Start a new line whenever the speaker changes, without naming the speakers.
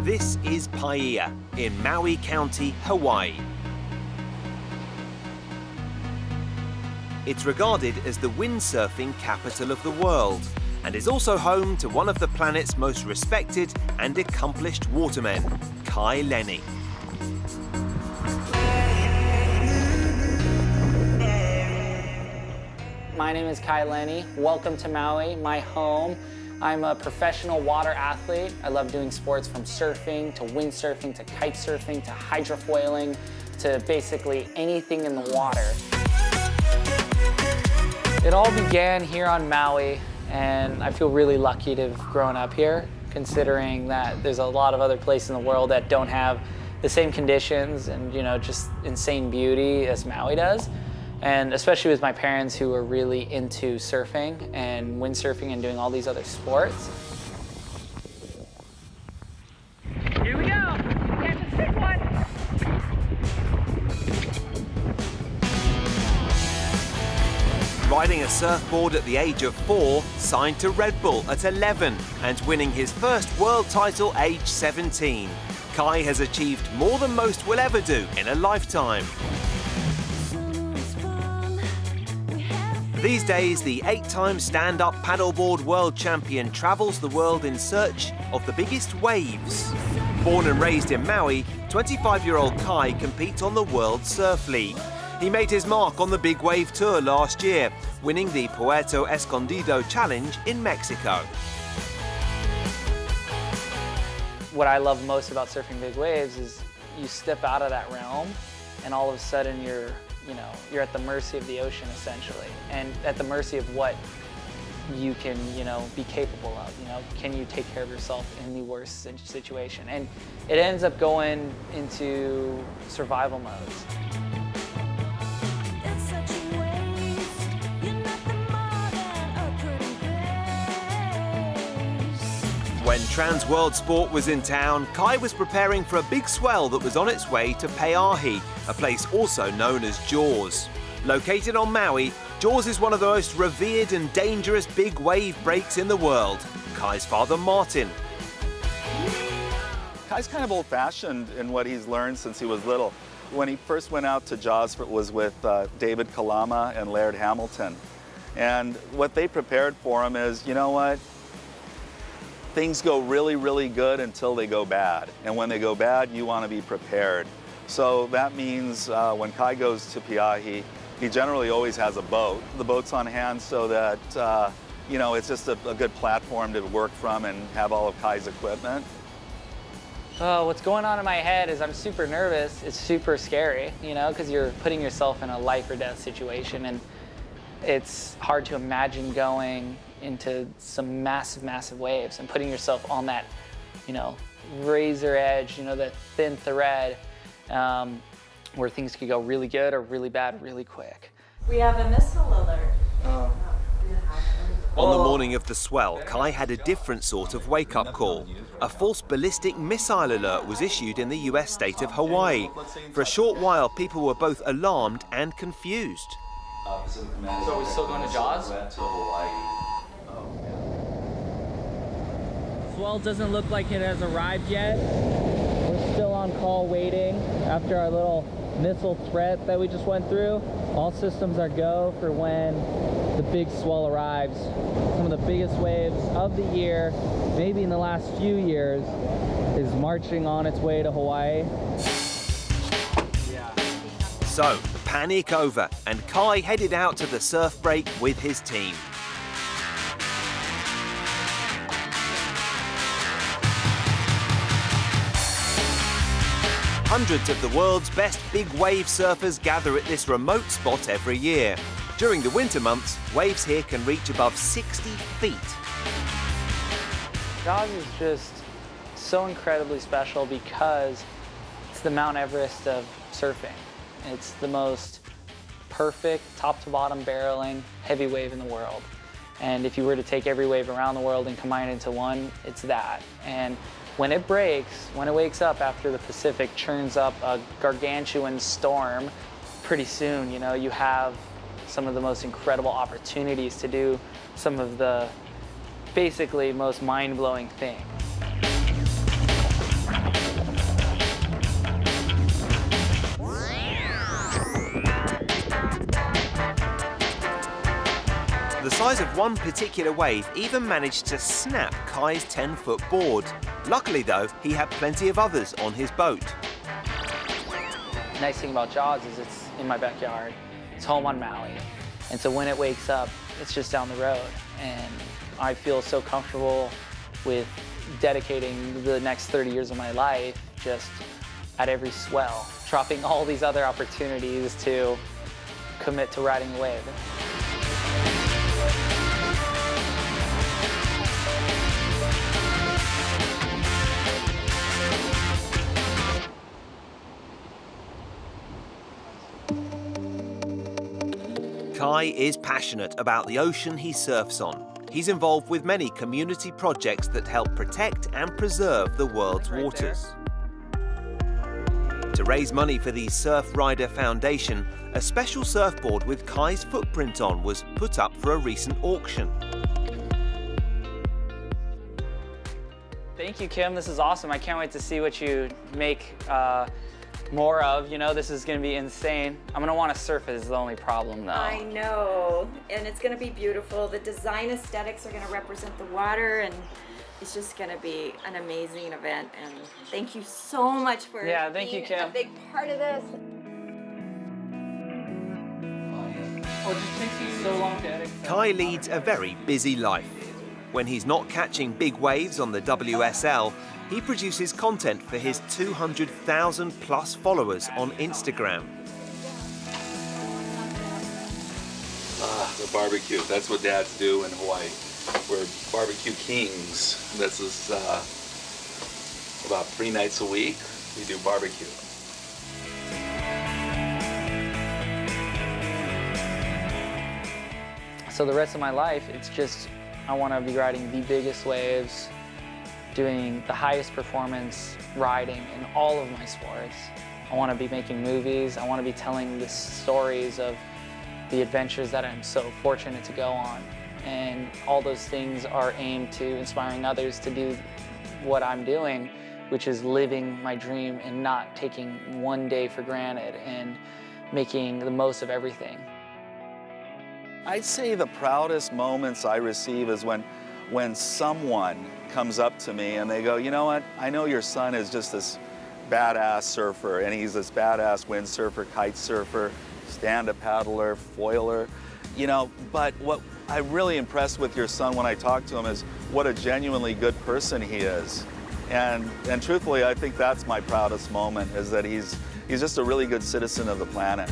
This is Peʻahi in Maui County, Hawaii. It's regarded as the windsurfing capital of the world and is also home to one of the planet's most respected and accomplished watermen, Lenny.
My name is Lenny. Welcome to Maui, my home. I'm a professional water athlete. I love doing sports from surfing to windsurfing to kite surfing to hydrofoiling to basically anything in the water. It all began here on Maui, and I feel really lucky to have grown up here, considering that there's a lot of other places in the world that don't have the same conditions and, you know, just insane beauty as Maui does. And especially with my parents who are really into surfing and windsurfing and doing all these other sports.
Here we go. Catch a sick one.
Riding a surfboard at the age of 4, signed to Red Bull at 11, and winning his first world title aged 17. Kai has achieved more than most will ever do in a lifetime. These days, the 8-time stand-up paddleboard world champion travels the world in search of the biggest waves. Born and raised in Maui, 25-year-old Kai competes on the World Surf League. He made his mark on the Big Wave Tour last year, winning the Puerto Escondido Challenge in Mexico.
What I love most about surfing big waves is you step out of that realm and all of a sudden you're at the mercy of the ocean essentially, and at the mercy of what you can, be capable of. Can you take care of yourself in the worst situation? And it ends up going into survival modes.
When Trans World Sport was in town, Kai was preparing for a big swell that was on its way to Peʻahi, a place also known as Jaws. Located on Maui, Jaws is one of the most revered and dangerous big wave breaks in the world. Kai's father, Martin.
Kai's kind of old-fashioned in what he's learned since he was little. When he first went out to Jaws, it was with David Kalama and Laird Hamilton. And what they prepared for him is, you know what? Things go really, really good until they go bad. And when they go bad, you want to be prepared. So that means when Kai goes to Peʻahi, he generally always has a boat. The boat's on hand so that, it's just a good platform to work from and have all of Kai's equipment.
Oh, what's going on in my head is I'm super nervous. It's super scary, because you're putting yourself in a life or death situation, and it's hard to imagine going into some massive, massive waves and putting yourself on that, razor edge, that thin thread, where things could go really good or really bad really quick.
We have a missile alert.
On the morning of the swell, Kai had a different sort of wake-up call. A false ballistic missile alert was issued in the US state of Hawaii. For a short while, people were both alarmed and confused.
So are we still going to Jaws? Swell doesn't look like it has arrived yet. We're still on call waiting after our little missile threat that we just went through. All systems are go for when the big swell arrives. Some of the biggest waves of the year, maybe in the last few years, is marching on its way to Hawaii.
So, panic over, and Kai headed out to the surf break with his team. Hundreds of the world's best big wave surfers gather at this remote spot every year. During the winter months, waves here can reach above 60 feet.
Jaws is just so incredibly special because it's the Mount Everest of surfing. It's the most perfect, top-to-bottom barreling heavy wave in the world. And if you were to take every wave around the world and combine it into one, it's that. And when it breaks, when it wakes up after the Pacific churns up a gargantuan storm, pretty soon, you have some of the most incredible opportunities to do some of the basically most mind-blowing things.
The size of one particular wave even managed to snap Kai's 10-foot board. Luckily though, he had plenty of others on his boat.
Nice thing about Jaws is it's in my backyard. It's home on Maui. And so when it wakes up, it's just down the road. And I feel so comfortable with dedicating the next 30 years of my life just at every swell, dropping all these other opportunities to commit to riding a wave.
Kai is passionate about the ocean he surfs on. He's involved with many community projects that help protect and preserve the world's waters. To raise money for the Surf Rider Foundation, a special surfboard with Kai's footprint on was put up for a recent auction.
Thank you, Kim. This is awesome. I can't wait to see what you make more of. You know, this is going to be insane. I'm going to want to surf it is the only problem, though.
I know, and it's going to be beautiful. The design aesthetics are going to represent the water, and it's just going to be an amazing event. And thank you so much for being
Kim.
a big part of this.
Oh, it just takes you so long to edit.
Kai leads a very busy life. When he's not catching big waves on the WSL, he produces content for his 200,000 plus followers on Instagram.
The barbecue, that's what dads do in Hawaii. We're barbecue kings. This is about 3 nights a week, we do barbecue.
So the rest of my life, it's just, I want to be riding the biggest waves, doing the highest performance riding in all of my sports. I want to be making movies. I want to be telling the stories of the adventures that I'm so fortunate to go on. And all those things are aimed to inspiring others to do what I'm doing, which is living my dream and not taking one day for granted and making the most of everything.
I'd say the proudest moments I receive is when someone comes up to me and they go, you know what, I know your son is just this badass surfer, and he's this badass windsurfer, kite surfer, stand-up paddler, foiler, you know, but what I'm really impressed with your son when I talk to him is what a genuinely good person he is. And truthfully, I think that's my proudest moment, is that he's just a really good citizen of the planet.